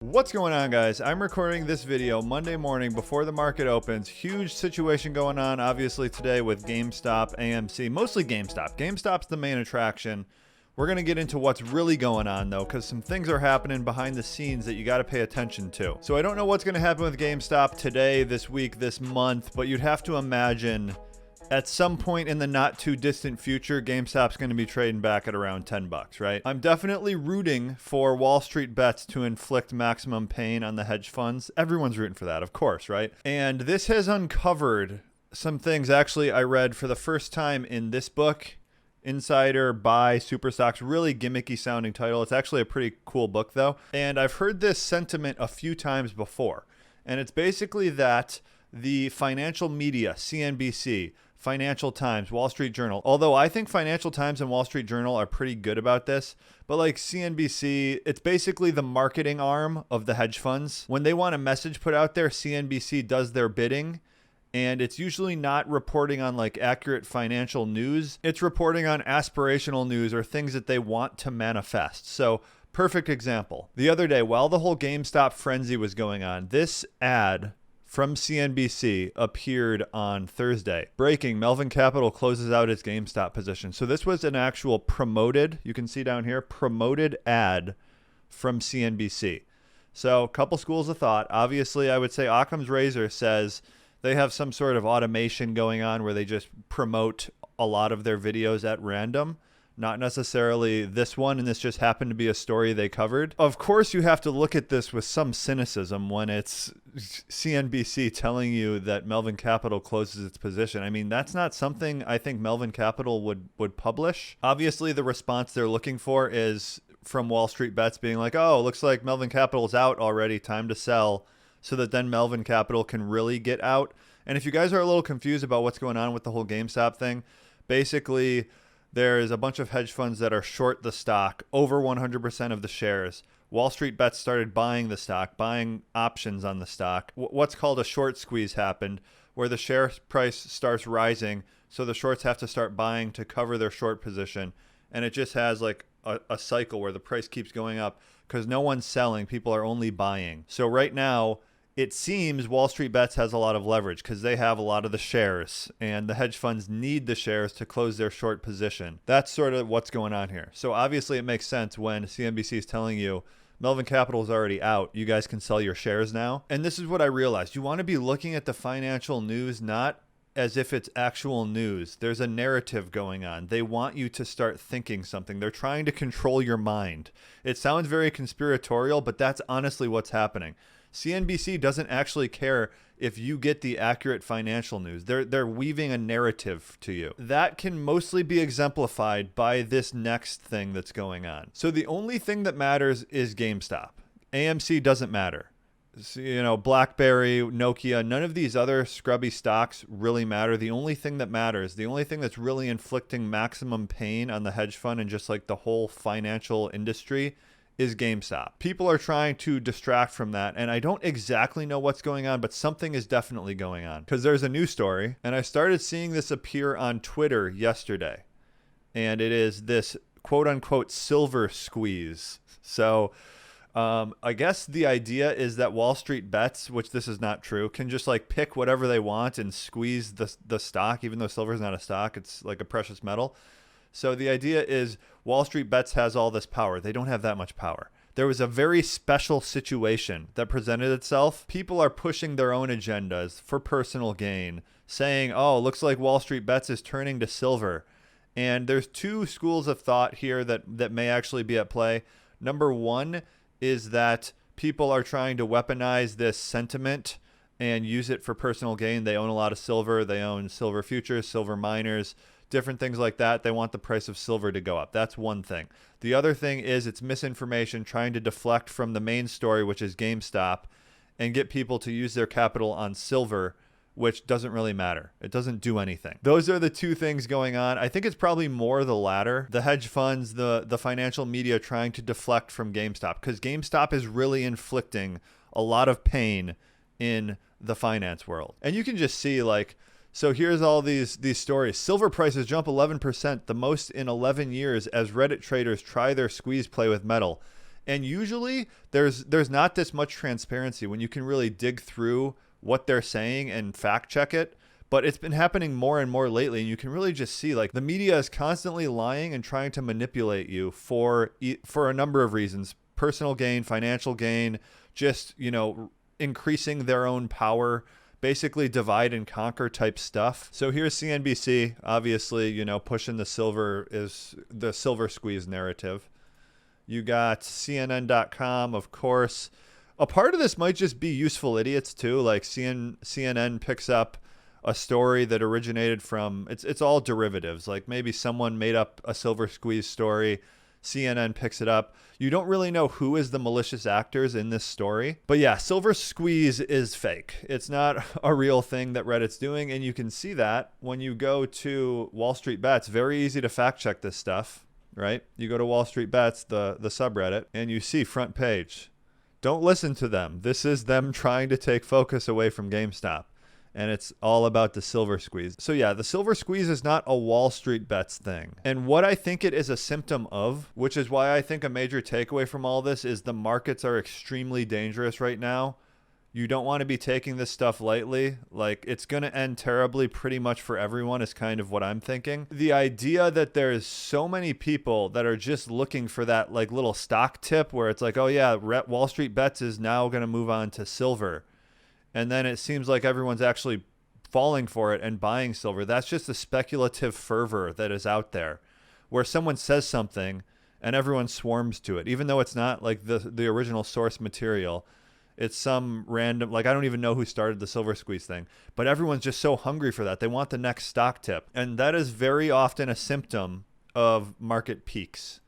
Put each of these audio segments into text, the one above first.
What's going on, guys? I'm recording this video Monday morning before the market opens. Huge situation going on, obviously, today with GameStop, AMC, mostly GameStop. GameStop's the main attraction. We're going to get into what's really going on, though, because some things are happening behind the scenes that you got to pay attention to. So I don't know what's going to happen with GameStop today, this week, this month, but you'd have to imagine at some point in the not too distant future, GameStop's going to be trading back at around 10 bucks, right? I'm definitely rooting for Wall Street bets to inflict maximum pain on the hedge funds. Everyone's rooting for that, of course, right? And this has uncovered some things. Actually, I read for the first time in this book, Insider Buy Super Stocks, really gimmicky sounding title. It's actually a pretty cool book, though. And I've heard this sentiment a few times before. And it's basically that the financial media, CNBC, Financial Times, Wall Street Journal. Although I think Financial Times and Wall Street Journal are pretty good about this, but like CNBC, it's basically the marketing arm of the hedge funds. When they want a message put out there, CNBC does their bidding, and it's usually not reporting on like accurate financial news. It's reporting on aspirational news or things that they want to manifest. So perfect example. The other day, while the whole GameStop frenzy was going on, this ad from CNBC appeared on Thursday. Breaking, Melvin Capital closes out its GameStop position. So this was an actual promoted, you can see down here, promoted ad from CNBC. So a couple schools of thought. Obviously, I would say Occam's Razor says they have some sort of automation going on where they just promote a lot of their videos at random. Not necessarily this one, and this just happened to be a story they covered. Of course, you have to look at this with some cynicism when it's CNBC telling you that Melvin Capital closes its position. I mean, that's not something I think Melvin Capital would publish. Obviously, the response they're looking for is from Wall Street Bets being like, oh, looks like Melvin Capital's out already, time to sell, so that then Melvin Capital can really get out. And if you guys are a little confused about what's going on with the whole GameStop thing, basically there's a bunch of hedge funds that are short the stock, over 100% of the shares. Wall Street Bets started buying the stock, buying options on the stock. What's called a short squeeze happened, where the share price starts rising, so the shorts have to start buying to cover their short position. And it just has like a cycle where the price keeps going up because no one's selling, people are only buying. So right now, it seems Wall Street Bets has a lot of leverage because they have a lot of the shares, and the hedge funds need the shares to close their short position. That's sort of what's going on here. So obviously it makes sense when CNBC is telling you Melvin Capital is already out. You guys can sell your shares now. And this is what I realized. You want to be looking at the financial news not as if it's actual news. There's a narrative going on. They want you to start thinking something. They're trying to control your mind. It sounds very conspiratorial, but that's honestly what's happening. CNBC doesn't actually care if you get the accurate financial news. They're weaving a narrative to you. That can mostly be exemplified by this next thing that's going on. So the only thing that matters is GameStop. AMC doesn't matter. So, you know, BlackBerry, Nokia, none of these other scrubby stocks really matter. The only thing that matters, the only thing that's really inflicting maximum pain on the hedge fund and just like the whole financial industry is GameStop. People are trying to distract from that, and I don't exactly know what's going on, but something is definitely going on because there's a new story, and I started seeing this appear on Twitter yesterday, and it is this quote-unquote silver squeeze. So I guess the idea is that Wall Street Bets, which this is not true, can just like pick whatever they want and squeeze the stock, even though silver is not a stock, it's like a precious metal. So the idea is Wall Street Bets has all this power. They don't have that much power. There was a very special situation that presented itself. People are pushing their own agendas for personal gain, saying, oh, looks like Wall Street Bets is turning to silver. And there's two schools of thought here that may actually be at play. Number one is that people are trying to weaponize this sentiment and use it for personal gain. They own a lot of silver. They own silver futures, silver miners, different things like that. They want the price of silver to go up. That's one thing. The other thing is it's misinformation trying to deflect from the main story, which is GameStop, and get people to use their capital on silver, which doesn't really matter. It doesn't do anything. Those are the two things going on. I think it's probably more the latter. The hedge funds, the financial media trying to deflect from GameStop, because GameStop is really inflicting a lot of pain in the finance world. And you can just see like, so here's all these stories. Silver prices jump 11%, the most in 11 years as Reddit traders try their squeeze play with metal. And usually there's not this much transparency when you can really dig through what they're saying and fact check it. But it's been happening more and more lately, and you can really just see like the media is constantly lying and trying to manipulate you for a number of reasons: personal gain, financial gain, just, increasing their own power, basically divide and conquer type stuff. So here's CNBC, obviously, pushing the silver squeeze narrative. You got CNN.com, of course. A part of this might just be useful idiots too. Like CNN picks up a story that originated from, it's all derivatives. Like maybe someone made up a silver squeeze story. CNN picks it up. You don't really know who is the malicious actors in this story. But yeah, silver squeeze is fake. It's not a real thing that Reddit's doing. And you can see that when you go to Wall Street Bets. Very easy to fact check this stuff, right? You go to Wall Street Bets, the subreddit, and you see front page. Don't listen to them. This is them trying to take focus away from GameStop. And it's all about the silver squeeze. So yeah, the silver squeeze is not a Wall Street Bets thing. And what I think it is a symptom of, which is why I think a major takeaway from all this is the markets are extremely dangerous right now. You don't want to be taking this stuff lightly. Like, it's going to end terribly pretty much for everyone is kind of what I'm thinking. The idea that there's so many people that are just looking for that like little stock tip where it's like, oh yeah, Wall Street Bets is now going to move on to silver. And then it seems like everyone's actually falling for it and buying silver. That's just the speculative fervor that is out there where someone says something and everyone swarms to it, even though it's not like the original source material. It's some random, like I don't even know who started the silver squeeze thing, but everyone's just so hungry for that. They want the next stock tip. And that is very often a symptom of market peaks.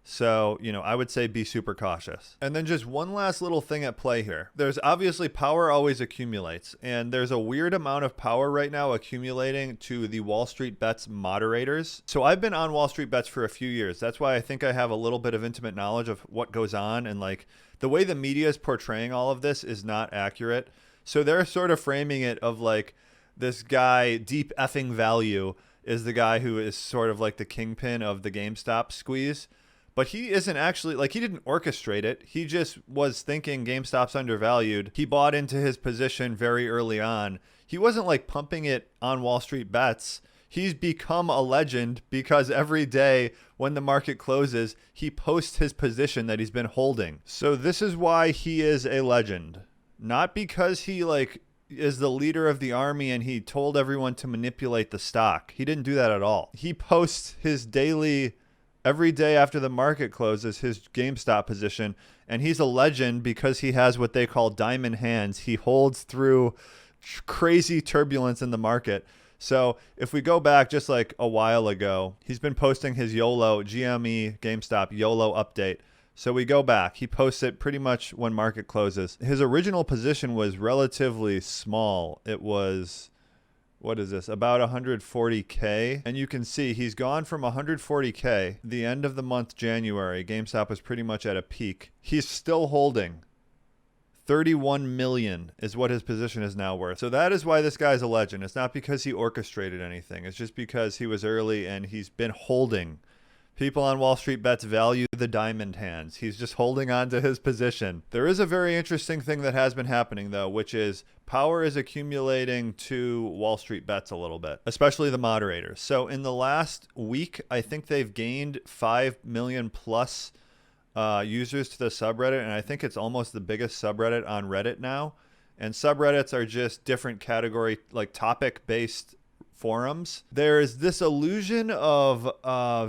So, I would say be super cautious. And then just one last little thing at play here. There's obviously power always accumulates, and there's a weird amount of power right now accumulating to the Wall Street Bets moderators. So I've been on Wall Street Bets for a few years. That's why I think I have a little bit of intimate knowledge of what goes on, and like the way the media is portraying all of this is not accurate. So they're sort of framing it of like this guy, Deep Effing Value, is the guy who is sort of like the kingpin of the GameStop squeeze. But he isn't actually, like, he didn't orchestrate it. He just was thinking GameStop's undervalued. He bought into his position very early on. He wasn't like pumping it on Wall Street Bets. He's become a legend because every day when the market closes, he posts his position that he's been holding. So this is why he is a legend. Not because he like is the leader of the army and he told everyone to manipulate the stock. He didn't do that at all. He posts his daily, every day after the market closes, his GameStop position, and he's a legend because he has what they call diamond hands. He holds through crazy turbulence in the market. So if we go back just like a while ago, he's been posting his YOLO, GME GameStop YOLO update. So we go back. He posts it pretty much when market closes. His original position was relatively small. It was, what is this, about 140K. And you can see he's gone from 140K. The end of the month, January, GameStop was pretty much at a peak. He's still holding 31 million is what his position is now worth. So that is why this guy's a legend. It's not because he orchestrated anything. It's just because he was early and he's been holding. People on Wall Street Bets value the diamond hands. He's just holding on to his position. There is a very interesting thing that has been happening, though, which is power is accumulating to Wall Street Bets a little bit, especially the moderators. So in the last week, I think they've gained 5 million plus users to the subreddit, and I think it's almost the biggest subreddit on Reddit now. And subreddits are just different category, like topic-based forums. There's this illusion of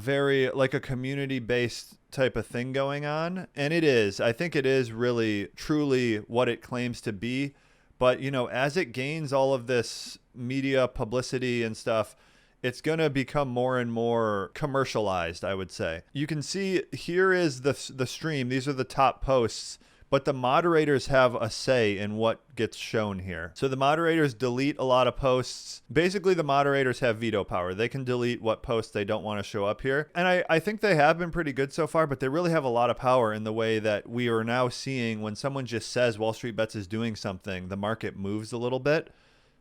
very like a community-based type of thing going on, and it is. I think it is really truly what it claims to be. But as it gains all of this media publicity and stuff, it's going to become more and more commercialized, I would say. You can see here is the stream. These are the top posts. But the moderators have a say in what gets shown here. So the moderators delete a lot of posts. Basically, the moderators have veto power. They can delete what posts they don't want to show up here. And I think they have been pretty good so far, but they really have a lot of power in the way that we are now seeing when someone just says Wall Street Bets is doing something, the market moves a little bit.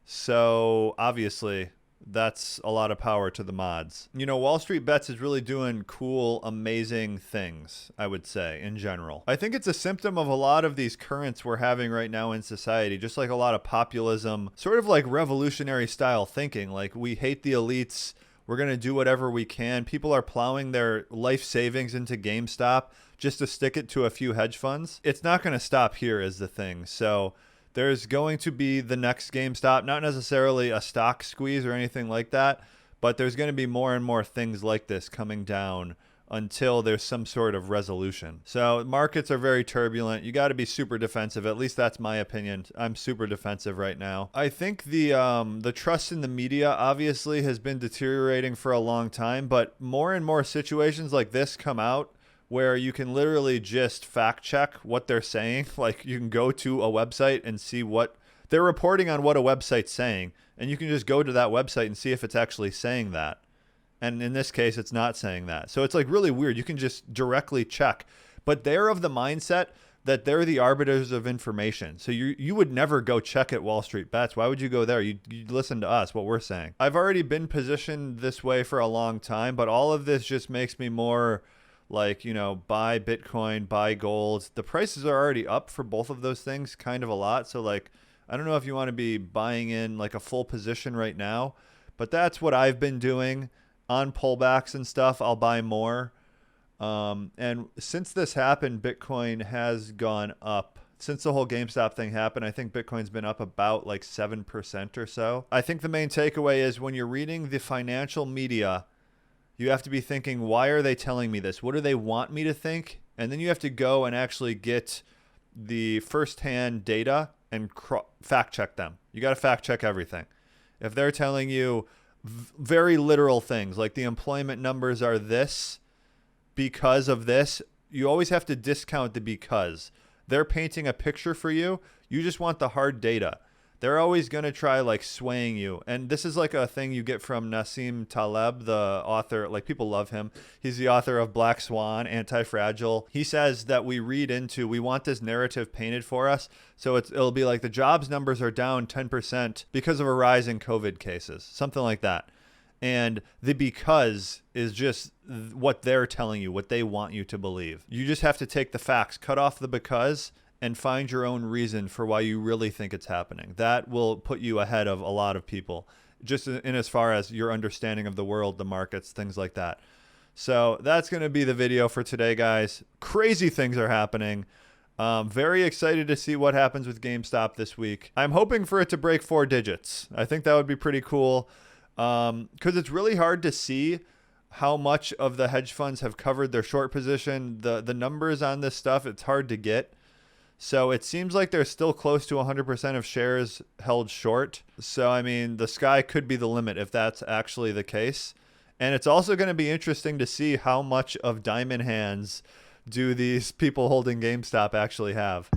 So obviously, that's a lot of power to the mods. You know, Wall Street Bets is really doing cool, amazing things, I would say, in general. I think it's a symptom of a lot of these currents we're having right now in society, just like a lot of populism, sort of like revolutionary style thinking. Like, we hate the elites, we're going to do whatever we can. People are plowing their life savings into GameStop just to stick it to a few hedge funds. It's not going to stop here is the thing. So there's going to be the next GameStop, not necessarily a stock squeeze or anything like that, but there's going to be more and more things like this coming down until there's some sort of resolution. So markets are very turbulent. You got to be super defensive. At least that's my opinion. I'm super defensive right now. I think the trust in the media obviously has been deteriorating for a long time, but more and more situations like this come out where you can literally just fact check what they're saying. Like, you can go to a website and see what they're reporting on, what a website's saying, and you can just go to that website and see if it's actually saying that. And in this case, it's not saying that. So it's like really weird. You can just directly check, but they're of the mindset that they're the arbiters of information. So you would never go check at Wall Street Bets. Why would you go there? You listen to us, what we're saying. I've already been positioned this way for a long time, but all of this just makes me more like, you know, buy Bitcoin, buy gold. The prices are already up for both of those things kind of a lot. So like, I don't know if you want to be buying in like a full position right now, but that's what I've been doing on pullbacks and stuff. I'll buy more. And since this happened, Bitcoin has gone up. Since the whole GameStop thing happened, I think Bitcoin's been up about like 7% or so. I think the main takeaway is when you're reading the financial media, you have to be thinking, why are they telling me this? What do they want me to think? And then you have to go and actually get the firsthand data and fact check them. You got to fact check everything. If they're telling you very literal things like the employment numbers are this because of this, you always have to discount the because. They're painting a picture for you. You just want the hard data. They're always going to try like swaying you. And this is like a thing you get from Nassim Taleb, the author. Like, people love him. He's the author of Black Swan, Anti-Fragile. He says that we want this narrative painted for us. So it'll be like the jobs numbers are down 10% because of a rise in COVID cases, something like that. And the because is just what they're telling you, what they want you to believe. You just have to take the facts, cut off the because, and find your own reason for why you really think it's happening. That will put you ahead of a lot of people, just in as far as your understanding of the world, the markets, things like that. So that's going to be the video for today, guys. Crazy things are happening. Very excited to see what happens with GameStop this week. I'm hoping for it to break 4 digits. I think that would be pretty cool, because it's really hard to see how much of the hedge funds have covered their short position. The numbers on this stuff, it's hard to get. So it seems like there's still close to 100% of shares held short. So, I mean, the sky could be the limit if that's actually the case. And it's also going to be interesting to see how much of diamond hands do these people holding GameStop actually have.